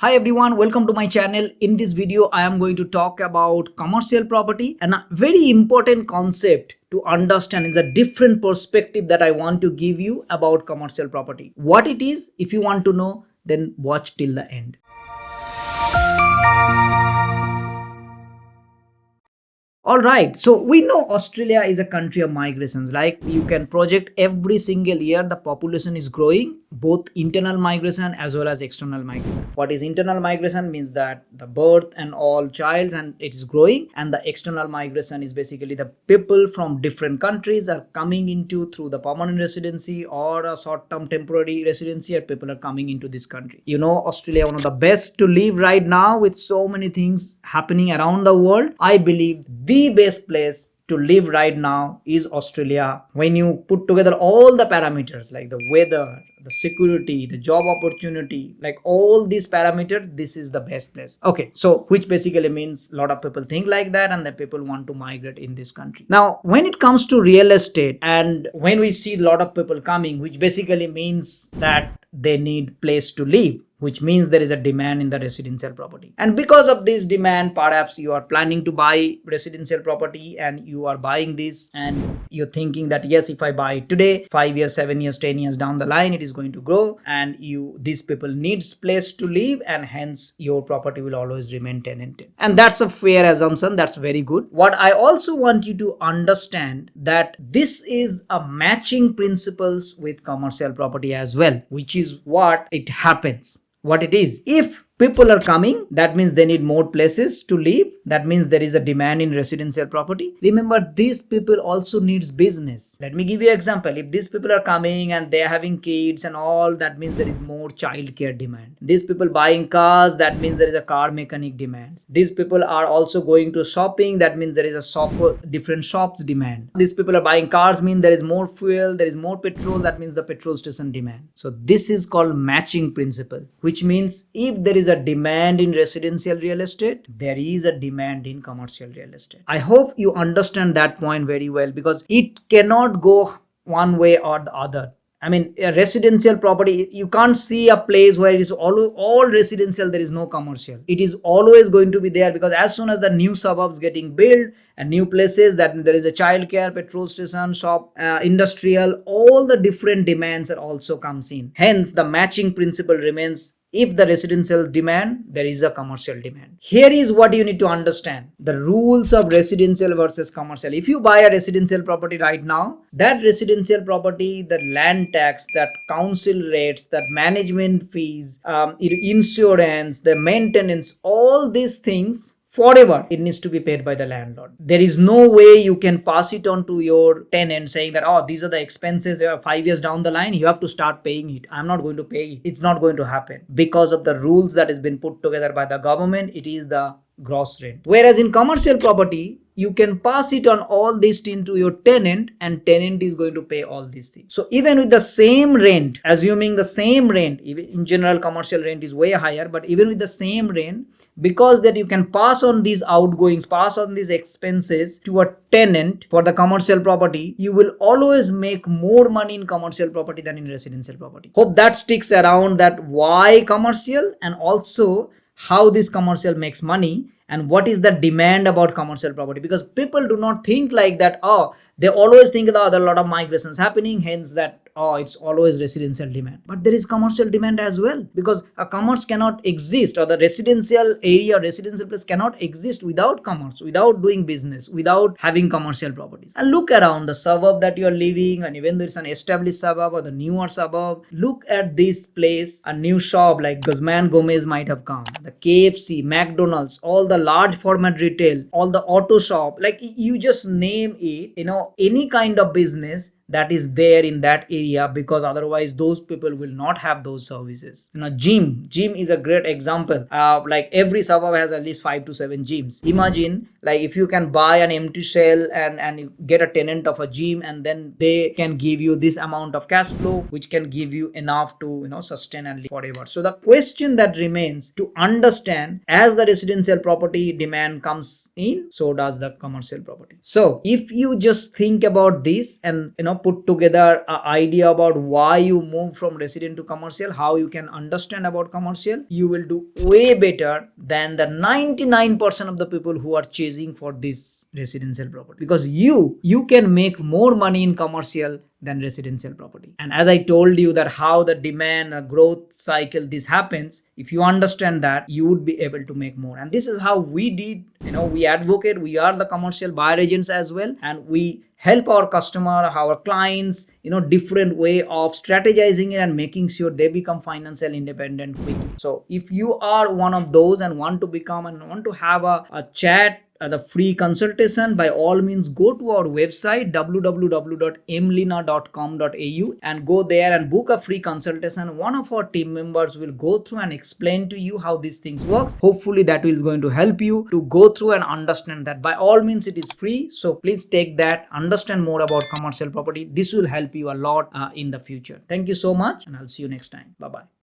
Hi everyone, welcome to my channel. In this video, I am going to talk about commercial property and a very important concept to understand is a different perspective that I want to give you about commercial property. What it is, if you want to know, then watch till the end. All right, so we know Australia is a country of migrations. Like you can project every single year, the population is growing, both internal migration as well as external migration. What is internal migration means that the birth and all child and it is growing, and the external migration is basically the people from different countries are coming into through the permanent residency or a short-term temporary residency, or people are coming into this country. You know, Australia one of the best to live right now with so many things happening around the world. I believe the best place to live right now is Australia when you put together all the parameters like the weather, the security, the job opportunity, like all these parameters, this is the best place. Okay, so which basically means a lot of people think like that and that people want to migrate in this country. Now, when it comes to real estate and when we see a lot of people coming, which basically means that they need place to live, which means there is a demand in the residential property. And because of this demand, perhaps you are planning to buy residential property and you are buying this and you're thinking that yes, if I buy it today, 5 years, 7 years, 10 years down the line, it is going to grow, and these people needs place to live, and hence your property will always remain tenanted. And that's a fair assumption. That's very good. What I also want you to understand that this is a matching principles with commercial property as well, which is what it happens. What it is, if people are coming, that means they need more places to live, that means there is a demand in residential property. Remember, these people also needs business. Let me give you an example. If these people are coming and they are having kids and all, that means there is more child care demand. These people buying cars, that means there is a car mechanic demand. These people are also going to shopping, that means there is a different shops demand. These people are buying cars, mean there is more fuel, there is more petrol, that means the petrol station demand. So this is called matching principle, which means if there is a demand in residential real estate, there is a demand in commercial real estate. I hope you understand that point very well, because it cannot go one way or the other. I mean, a residential property, you can't see a place where it is all residential, there is no commercial. It is always going to be there, because as soon as the new suburbs getting built and new places, that there is a childcare, petrol station, shop, industrial, all the different demands are also comes in. Hence, the matching principle remains. If the residential demand, there is a commercial demand. Here is what you need to understand: the rules of residential versus commercial. If you buy a residential property right now, that residential property, the land tax, that council rates, that management fees, insurance, the maintenance, all these things, forever it needs to be paid by the landlord. There is no way you can pass it on to your tenant saying that, oh, these are the expenses, 5 years down the line you have to start paying it, I'm not going to pay it. It's not going to happen, because of the rules that has been put together by the government. It is the gross rent. Whereas in commercial property, you can pass it on all this into your tenant, and tenant is going to pay all these things. So even with the same rent, assuming the same rent, even in general commercial rent is way higher, but even with the same rent, because that you can pass on these outgoings, pass on these expenses to a tenant for the commercial property, you will always make more money in commercial property than in residential property. Hope that sticks around, that why commercial, and also how this commercial makes money, and what is the demand about commercial property. Because people do not think like that. Oh, they always think that, oh, there are a lot of migrations happening, hence that, oh, it's always residential demand. But there is commercial demand as well, because a commerce cannot exist, or the residential area or residential place cannot exist without commerce, without doing business, without having commercial properties. And look around the suburb that you are living, and even though it's an established suburb or the newer suburb, look at this place. A new shop like Guzman Gomez might have come, the KFC, McDonald's, all the large format retail, all the auto shop, like you just name it, any kind of business that is there in that area, because otherwise those people will not have those services. Gym is a great example. Like every suburb has at least 5 to 7 gyms. Imagine, like if you can buy an empty shell and you get a tenant of a gym, and then they can give you this amount of cash flow, which can give you enough to sustain and live forever. So the question that remains to understand, as the residential property demand comes in, so does the commercial property. So if you just think about this and put together an idea about why you move from resident to commercial, how you can understand about commercial, you will do way better than the 99% of the people who are chasing for this residential property, because you can make more money in commercial than residential property. And as I told you that how the demand growth cycle this happens, if you understand that, you would be able to make more. And this is how we did, we advocate, we are the commercial buyer agents as well, and we help our customer, our clients, different way of strategizing it and making sure they become financial independent quickly. So if you are one of those and want to become and want to have a chat, the free consultation, by all means go to our website www.mlina.com.au and go there and book a free consultation. One of our team members will go through and explain to you how these things works. Hopefully that is going to help you to go through and understand that. By all means, it is free, so please take that, understand more about commercial property. This will help you a lot in the future. Thank you so much, and I'll see you next time. Bye bye.